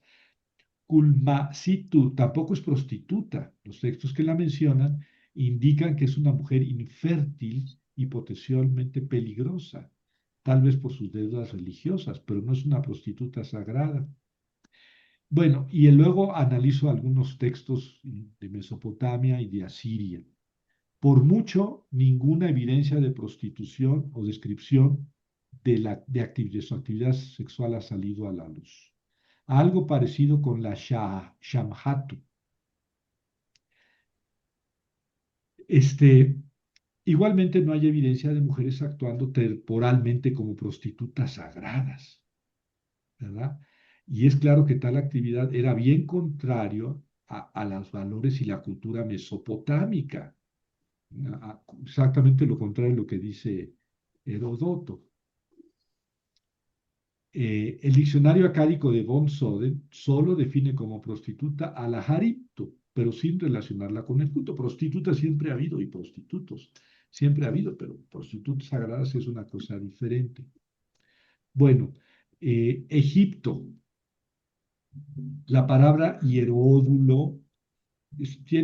Kulmasitu tampoco es prostituta. Los textos que la mencionan indican que es una mujer infértil y potencialmente peligrosa, tal vez por sus deudas religiosas, pero no es una prostituta sagrada. Bueno, y luego analizo algunos textos de Mesopotamia y de Asiria. Por mucho, ninguna evidencia de prostitución o descripción de su actividad sexual ha salido a la luz. Algo parecido con la Shamhatu. Igualmente no hay evidencia de mujeres actuando temporalmente como prostitutas sagradas, ¿verdad? Y es claro que tal actividad era bien contrario a los valores y la cultura mesopotámica, exactamente lo contrario de lo que dice Herodoto. El diccionario acádico de von Soden solo define como prostituta a la haripto, pero sin relacionarla con el culto. Prostitutas siempre ha habido y prostitutos siempre ha habido, pero prostitutas sagradas es una cosa diferente. Bueno, Egipto, la palabra hieródulo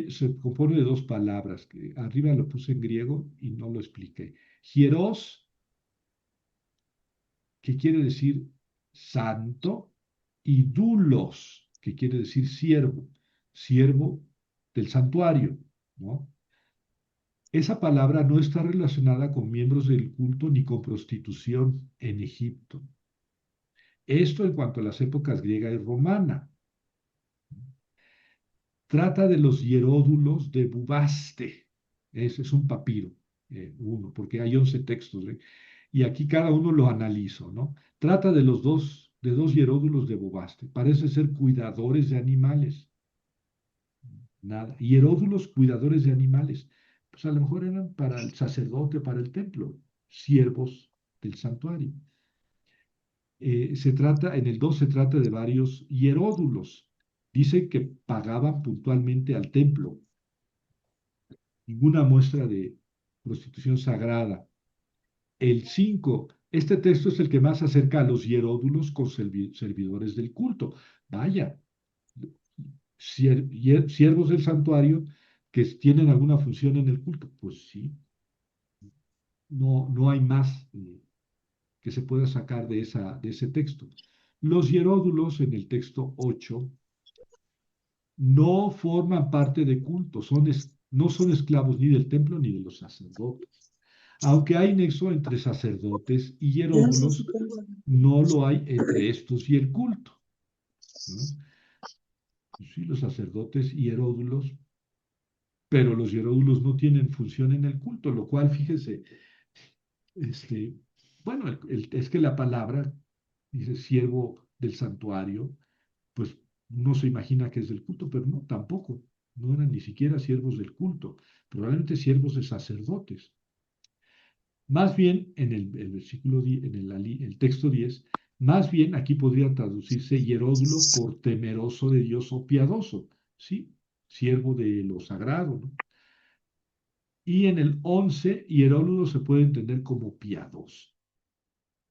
se compone de dos palabras, que arriba lo puse en griego y no lo expliqué. Hieros, que quiere decir santo, y dulos, que quiere decir siervo, siervo del santuario, ¿no? Esa palabra no está relacionada con miembros del culto ni con prostitución en Egipto. Esto en cuanto a las épocas griega y romana. Trata de los hieródulos de Bubaste. Ese es un papiro, uno, porque hay 11 textos, ¿eh? Y aquí cada uno lo analizo, ¿no? Trata de dos hieródulos de Bubaste. Parece ser cuidadores de animales. Nada. Hieródulos, cuidadores de animales. Pues a lo mejor eran para el sacerdote, para el templo, siervos del santuario. En el 2 se trata de varios hieródulos. Dice que pagaban puntualmente al templo, ninguna muestra de prostitución sagrada. El 5, este texto es el que más acerca a los hieródulos con servidores del culto. Vaya, siervos del santuario que tienen alguna función en el culto. Pues sí, no hay más que se pueda sacar de ese texto. Los hieródulos en el texto 8 no forman parte de culto, no son esclavos ni del templo ni de los sacerdotes. Aunque hay nexo entre sacerdotes y hieródulos, no lo hay entre estos y el culto, ¿no? Sí, los sacerdotes y hieródulos, pero los hieródulos no tienen función en el culto, lo cual, fíjese, este, bueno, es que la palabra dice siervo del santuario, pues no se imagina que es del culto, pero no, tampoco, no eran ni siquiera siervos del culto, probablemente siervos de sacerdotes. Más bien, en el versículo, el texto 10, más bien aquí podría traducirse hieródulo por temeroso de Dios o piadoso, ¿sí? Siervo de lo sagrado, ¿no? Y en el 11, hieródulo se puede entender como piadoso.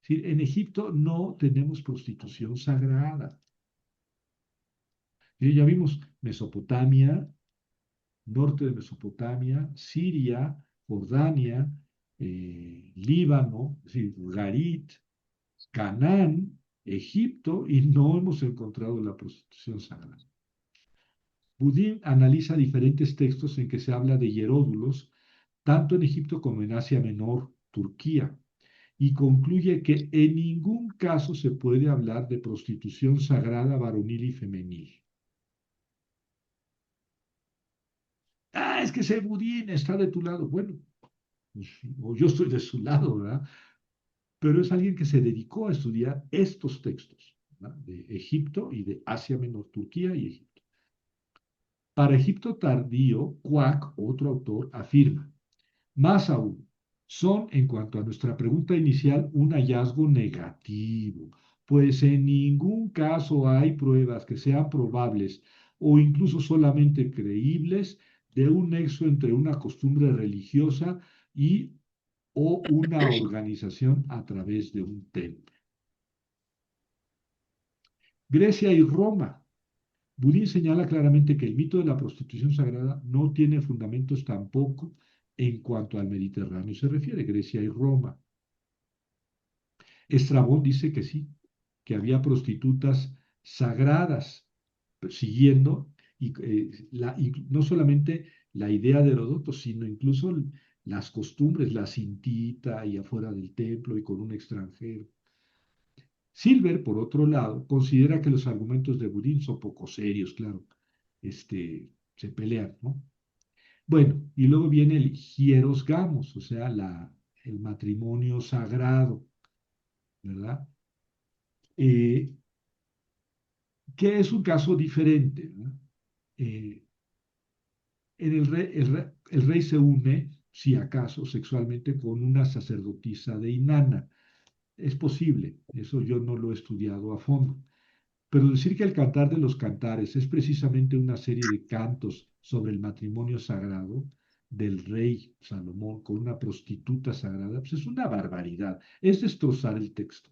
¿Sí? En Egipto no tenemos prostitución sagrada. Ya vimos Mesopotamia, norte de Mesopotamia, Siria, Jordania, Líbano, es decir, Garit, Canaán, Egipto, y no hemos encontrado la prostitución sagrada. Budín analiza diferentes textos en que se habla de hieródulos, tanto en Egipto como en Asia Menor, Turquía, y concluye que en ningún caso se puede hablar de prostitución sagrada varonil y femenil. Ah, es que ese Budín está de tu lado. Bueno, pues, o yo estoy de su lado, ¿verdad? Pero es alguien que se dedicó a estudiar estos textos, ¿verdad? De Egipto y de Asia Menor, Turquía y Egipto. Para Egipto tardío, Quack, otro autor, afirma, más aún, son, en cuanto a nuestra pregunta inicial, un hallazgo negativo, pues en ningún caso hay pruebas que sean probables o incluso solamente creíbles de un nexo entre una costumbre religiosa y o una organización a través de un templo. Grecia y Roma. Budín señala claramente que el mito de la prostitución sagrada no tiene fundamentos tampoco en cuanto al Mediterráneo se refiere, Grecia y Roma. Estrabón dice que sí, que había prostitutas sagradas, siguiendo, y no solamente la idea de Heródoto, sino incluso las costumbres, la cintita y afuera del templo y con un extranjero. Silver, por otro lado, considera que los argumentos de Budín son poco serios, claro, se pelean, ¿no? Bueno, y luego viene el hieros gamos, o sea, el matrimonio sagrado, ¿verdad? Eh, que es un caso diferente, ¿verdad? Eh, el rey se une, si acaso, sexualmente con una sacerdotisa de Inanna. Es posible, eso yo no lo he estudiado a fondo. Pero decir que el Cantar de los Cantares es precisamente una serie de cantos sobre el matrimonio sagrado del rey Salomón con una prostituta sagrada, pues es una barbaridad, es destrozar el texto,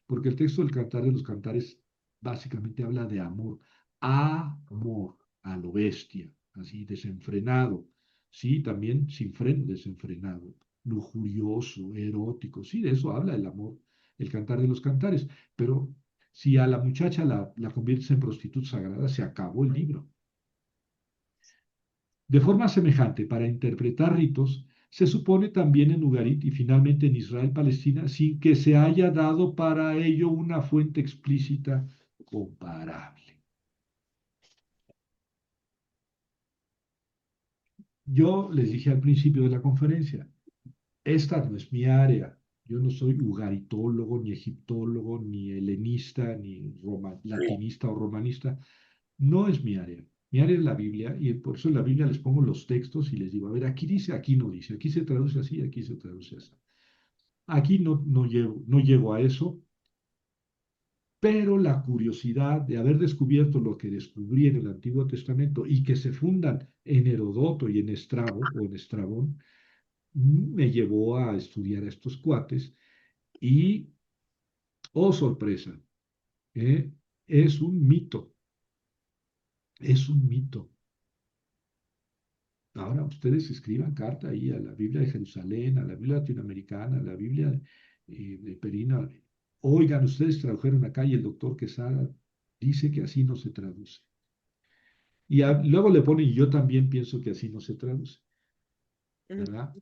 porque el texto del Cantar de los Cantares básicamente habla de amor, amor a lo bestia, así desenfrenado, sí, también sin freno, desenfrenado, lujurioso, erótico, sí, de eso habla el amor, el Cantar de los Cantares, pero si a la muchacha la conviertes en prostituta sagrada, se acabó el libro. De forma semejante, para interpretar ritos, se supone también en Ugarit y finalmente en Israel-Palestina, sin que se haya dado para ello una fuente explícita comparable. Yo les dije al principio de la conferencia, esta no es mi área. Yo no soy ugaritólogo, ni egiptólogo, ni helenista, ni latinista o romanista. No es mi área. Mi área es la Biblia y por eso en la Biblia les pongo los textos y les digo, a ver, aquí dice, aquí no dice, aquí se traduce así, aquí se traduce así. Aquí no llego a eso, pero la curiosidad de haber descubierto lo que descubrí en el Antiguo Testamento y que se fundan en Herodoto y en Estrabo o en Estrabón, me llevó a estudiar a estos cuates y, oh sorpresa, ¿eh? Es un mito, es un mito. Ahora ustedes escriban carta ahí a la Biblia de Jerusalén, a la Biblia latinoamericana, a la Biblia de Perina. Oigan, ustedes tradujeron acá y el doctor Quesada dice que así no se traduce. Y luego le ponen, y yo también pienso que así no se traduce, Ujú. ¿verdad?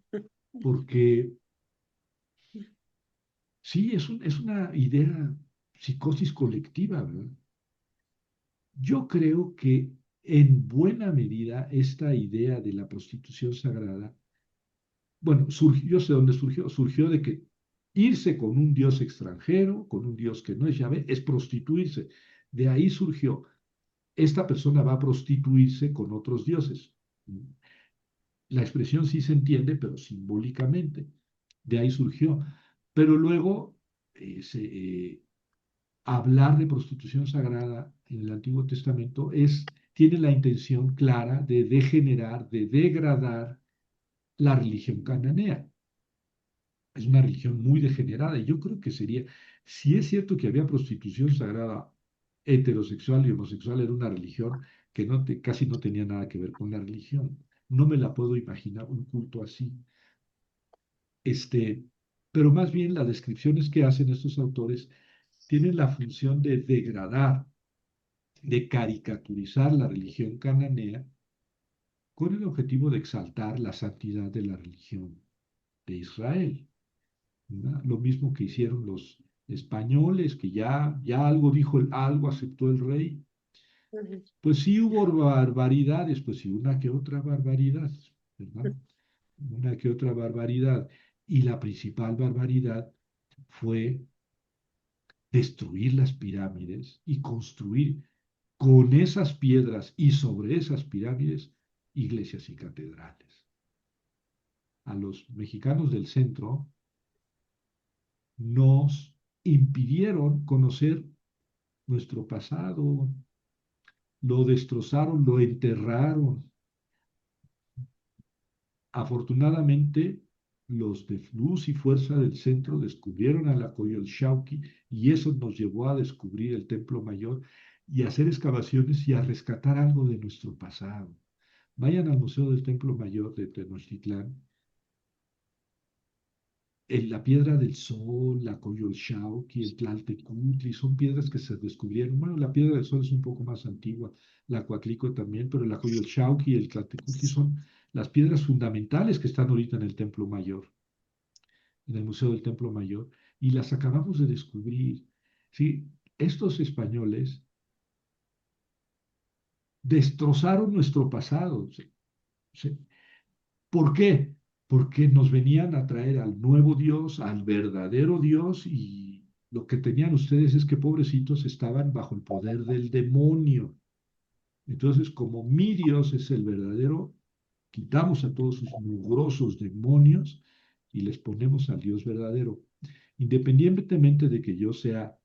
Porque sí, es una idea, psicosis colectiva, ¿verdad? Yo creo que en buena medida esta idea de la prostitución sagrada, bueno, surgió, yo sé dónde surgió, surgió de que irse con un dios extranjero, con un dios que no es Yahvé, es prostituirse. De ahí surgió, esta persona va a prostituirse con otros dioses. La expresión sí se entiende, pero simbólicamente. De ahí surgió. Pero luego, hablar de prostitución sagrada en el Antiguo Testamento tiene la intención clara de degenerar, de degradar la religión cananea. Es una religión muy degenerada y yo creo que sería, si es cierto que había prostitución sagrada heterosexual y homosexual, era una religión que casi no tenía nada que ver con la religión. No me la puedo imaginar un culto así. Este, pero más bien las descripciones que hacen estos autores tienen la función de degradar, de caricaturizar la religión cananea con el objetivo de exaltar la santidad de la religión de Israel, ¿verdad? Lo mismo que hicieron los españoles, que ya algo dijo, algo aceptó el rey. Ujú. Pues sí hubo barbaridades, pues sí, una que otra barbaridad, ¿verdad? Una que otra barbaridad. Y la principal barbaridad fue destruir las pirámides y construir con esas piedras y sobre esas pirámides iglesias y catedrales. A los mexicanos del centro nos impidieron conocer nuestro pasado, lo destrozaron, lo enterraron. Afortunadamente, los de Luz y Fuerza del centro descubrieron a la Coyolxauhqui y eso nos llevó a descubrir el Templo Mayor y a hacer excavaciones y a rescatar algo de nuestro pasado. Vayan al Museo del Templo Mayor de Tenochtitlán. La Piedra del Sol, la Coyolxauhqui, el Tlaltecutli, son piedras que se descubrieron. Bueno, la Piedra del Sol es un poco más antigua, la Coatlico también, pero la Coyolxauhqui y el Tlaltecutli son las piedras fundamentales que están ahorita en el Templo Mayor, en el Museo del Templo Mayor, y las acabamos de descubrir. Sí, estos españoles destrozaron nuestro pasado. Sí, sí. ¿Por qué? Porque nos venían a traer al nuevo Dios, al verdadero Dios, y lo que tenían ustedes es que pobrecitos estaban bajo el poder del demonio. Entonces, como mi Dios es el verdadero, quitamos a todos sus mugrosos demonios y les ponemos al Dios verdadero. independientemente de que yo sea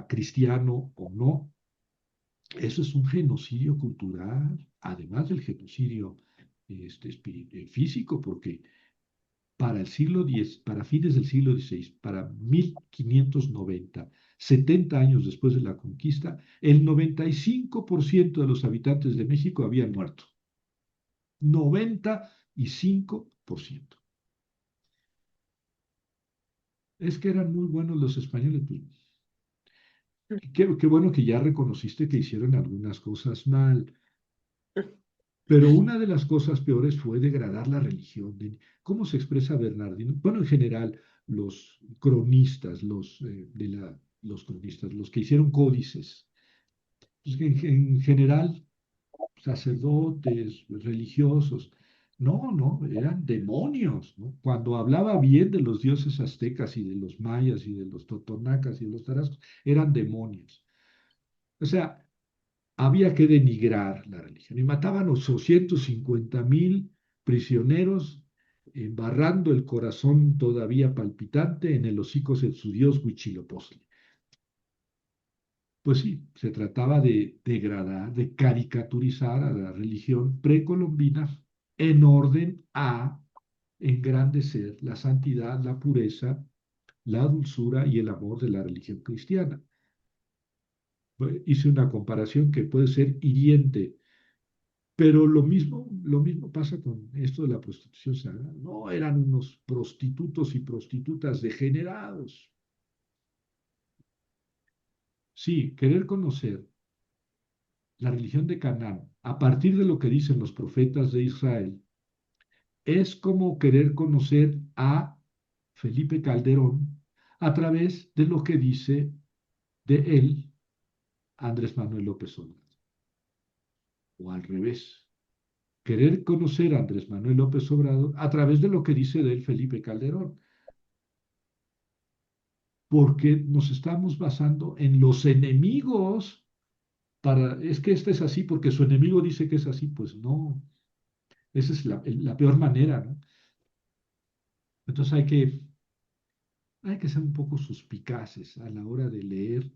cristiano o no, eso es un genocidio cultural, además del genocidio físico, porque para el siglo X, para fines del siglo XVI, para 1590, 70 años después de la conquista, el 95% de los habitantes de México habían muerto. 95%. Es que eran muy buenos los españoles. Pues, qué bueno que ya reconociste que hicieron algunas cosas mal, pero una de las cosas peores fue degradar la religión. ¿Cómo se expresa Bernardino? Bueno, en general, los cronistas, los cronistas, los que hicieron códices, pues, en general, sacerdotes, religiosos, no, eran demonios, ¿no? Cuando hablaba bien de los dioses aztecas y de los mayas y de los totonacas y de los tarascos, eran demonios. O sea, había que denigrar la religión y mataban 850,000 prisioneros, embarrando el corazón todavía palpitante en el hocico de su dios Huitzilopochtli. Pues sí, se trataba de degradar, de caricaturizar a la religión precolombina en orden a engrandecer la santidad, la pureza, la dulzura y el amor de la religión cristiana. Hice una comparación que puede ser hiriente, pero lo mismo pasa con esto de la prostitución sagrada. No eran unos prostitutos y prostitutas degenerados. Sí, querer conocer la religión de Canaán a partir de lo que dicen los profetas de Israel es como querer conocer a Felipe Calderón a través de lo que dice de él Andrés Manuel López Obrador. O al revés, querer conocer a Andrés Manuel López Obrador a través de lo que dice de él Felipe Calderón. Porque nos estamos basando en los enemigos es que este es así porque su enemigo dice que es así. Pues no, esa es la peor manera, ¿no? Entonces hay que ser un poco suspicaces a la hora de leer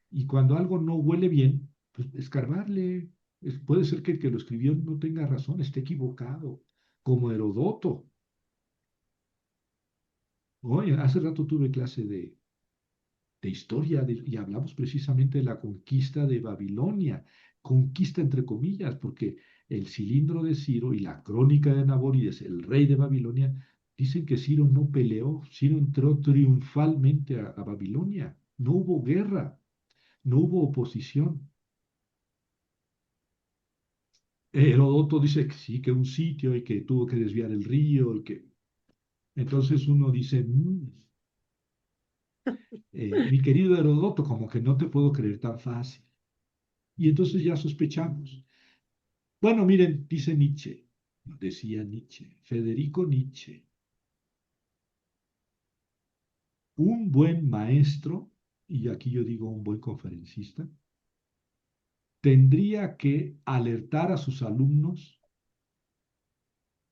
y cuando algo no huele bien, pues escarbarle. Puede ser que el que lo escribió no tenga razón, esté equivocado, como Herodoto. Oye, hace rato tuve clase de historia y hablamos precisamente de la conquista de Babilonia, conquista entre comillas, porque el cilindro de Ciro y la crónica de Nabónides, el rey de Babilonia, dicen que Ciro no peleó, Ciro entró triunfalmente a Babilonia, no hubo guerra, no hubo oposición. Herodoto dice que sí, que un sitio y que tuvo que desviar el río, y que... Entonces uno dice, mi querido Herodoto, como que no te puedo creer tan fácil. Y entonces ya sospechamos. Bueno, miren, dice Nietzsche, decía Nietzsche, Federico Nietzsche, un buen maestro, y aquí yo digo un buen conferencista, tendría que alertar a sus alumnos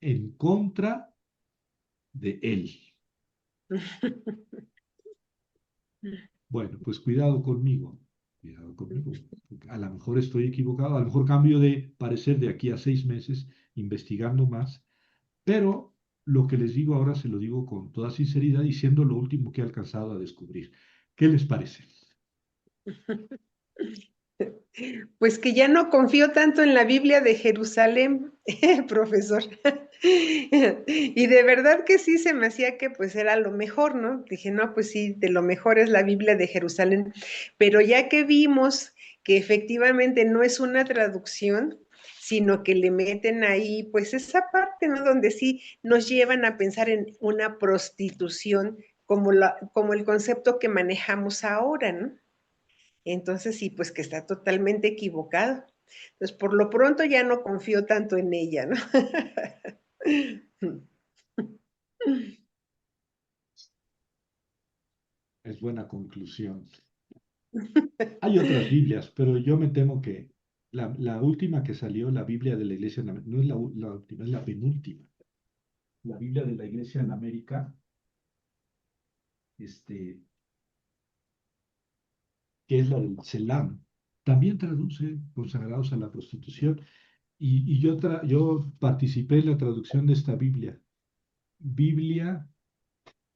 en contra de él. Bueno, pues cuidado conmigo. A lo mejor estoy equivocado, a lo mejor cambio de parecer de aquí a 6 meses investigando más, pero lo que les digo ahora se lo digo con toda sinceridad, diciendo lo último que he alcanzado a descubrir. ¿Qué les parece? Pues que ya no confío tanto en la Biblia de Jerusalén, profesor. Y de verdad que sí se me hacía que pues era lo mejor, ¿no? Dije, no, pues sí, de lo mejor es la Biblia de Jerusalén. Pero ya que vimos que efectivamente no es una traducción, sino que le meten ahí pues esa parte, ¿no? Donde sí nos llevan a pensar en una prostitución como el concepto que manejamos ahora, ¿no? Entonces sí, pues que está totalmente equivocado. Entonces, por lo pronto ya no confío tanto en ella, ¿no? Es buena conclusión. Hay otras Biblias, pero yo me temo que la última que salió, la Biblia de la Iglesia, no es la última, es la penúltima. La Biblia de la Iglesia en América este, que es la del Selam, también traduce consagrados a la prostitución. Yo participé en la traducción de esta Biblia. Biblia,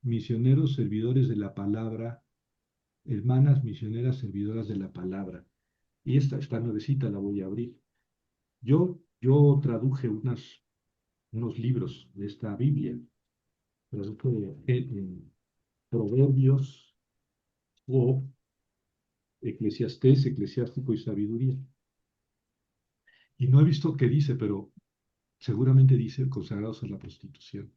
misioneros servidores de la palabra, hermanas misioneras servidoras de la palabra. Y esta nuevecita la voy a abrir. Yo traduje unos libros de esta Biblia. Traduje en Proverbios o Eclesiastés, Eclesiástico y Sabiduría. Y no he visto qué dice, pero seguramente dice consagrados a la prostitución.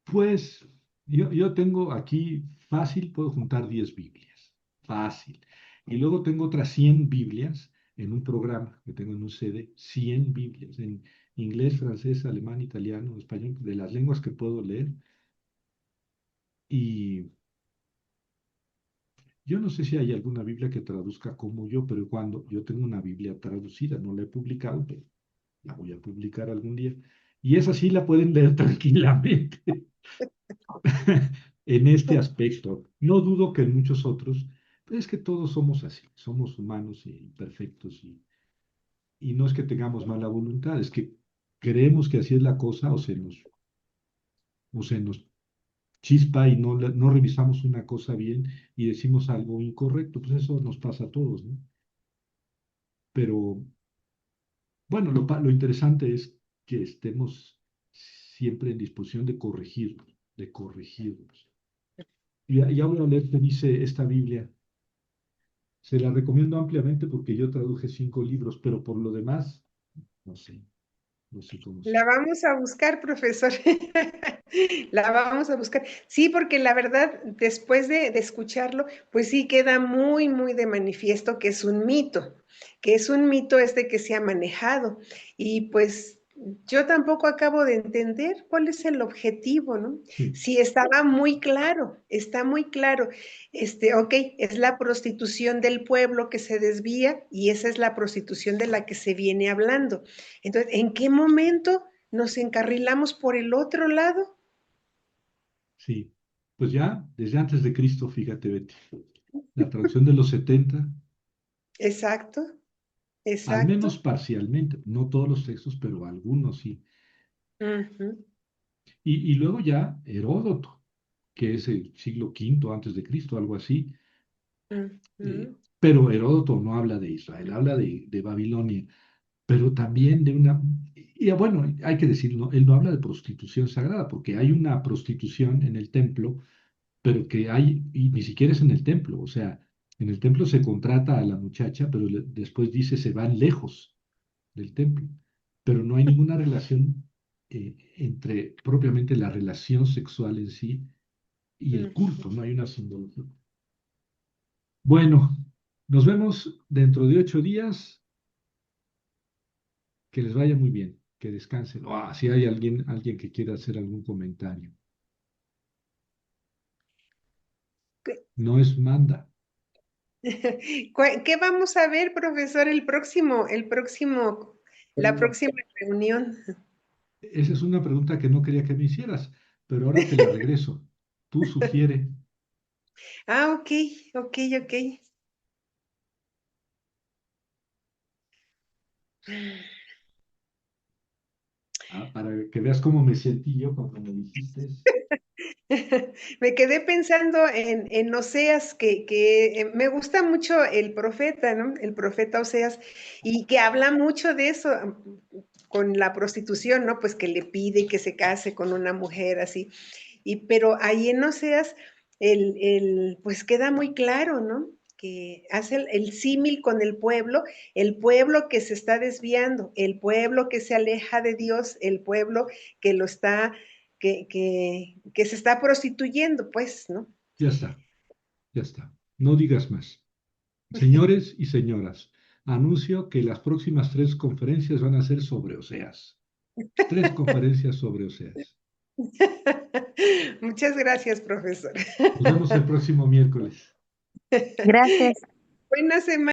Pues yo tengo aquí fácil, puedo juntar 10 Biblias, fácil. Y luego tengo otras 100 Biblias en un programa que tengo en un CD, 100 Biblias en inglés, francés, alemán, italiano, español, de las lenguas que puedo leer. Y yo no sé si hay alguna Biblia que traduzca como yo, pero cuando yo tengo una Biblia traducida, no la he publicado, pero la voy a publicar algún día. Y esa sí la pueden leer tranquilamente en este aspecto. No dudo que en muchos otros, pero es que todos somos así, somos humanos y imperfectos y no es que tengamos mala voluntad, es que creemos que así es la cosa o se nos chispa y no revisamos una cosa bien y decimos algo incorrecto, pues eso nos pasa a todos, ¿no? Pero bueno, lo interesante es que estemos siempre en disposición de corregirnos, de corregirnos. Y voy a leer qué dice esta Biblia. Se la recomiendo ampliamente porque yo traduje 5 libros, pero por lo demás, no sé, no sé cómo La sea. vamos a buscar, profesor. La vamos a buscar. Sí, porque la verdad, después de escucharlo, pues sí queda muy, muy de manifiesto que es un mito este que se ha manejado. Y pues yo tampoco acabo de entender cuál es el objetivo, ¿no? Sí, Sí, estaba muy claro, está muy claro. Ok, es la prostitución del pueblo que se desvía y esa es la prostitución de la que se viene hablando. Entonces, ¿en qué momento nos encarrilamos por el otro lado? sí. Pues ya, desde antes de Cristo, fíjate, Betty, la traducción de los 70, Exacto, al menos exacto. parcialmente, no todos los textos, pero algunos sí. Ujú, Y luego ya Heródoto, que es el siglo V antes de Cristo, algo así. ujú, Pero Heródoto no habla de Israel, habla de Babilonia, pero también de una, y bueno, hay que decirlo, él no habla de prostitución sagrada, porque hay una prostitución en el templo, pero que hay, y ni siquiera es en el templo, o sea, en el templo se contrata a la muchacha, pero después dice se van lejos del templo, pero no hay ninguna relación entre propiamente la relación sexual en sí y el ujú. culto, no hay una simbología. Bueno, nos vemos dentro de 8 días. Que les vaya muy bien, que descansen. Si hay alguien que quiera hacer algún comentario. No es manda. ¿Qué vamos a ver, profesor, la próxima reunión? Esa es una pregunta que no quería que me hicieras, pero ahora te la regreso. Tú sugiere Ah, ok, ok, ok. para que veas cómo me sentí yo cuando me dijiste. Me quedé pensando en Oseas, que me gusta mucho el profeta, ¿no? El profeta Oseas, y que habla mucho de eso con la prostitución, ¿no? Pues que le pide que se case con una mujer así. Pero ahí en Oseas, pues queda muy claro, ¿no? Que hace el símil con el pueblo que se está desviando, el pueblo que se aleja de Dios, el pueblo que lo está que se está prostituyendo, pues, ¿no? Ya está, ya está. No digas más. Señores y señoras, anuncio que las próximas 3 conferencias van a ser sobre Oseas. 3 conferencias sobre Oseas. Muchas gracias, profesor. Nos vemos el próximo miércoles. Gracias. Buena semana.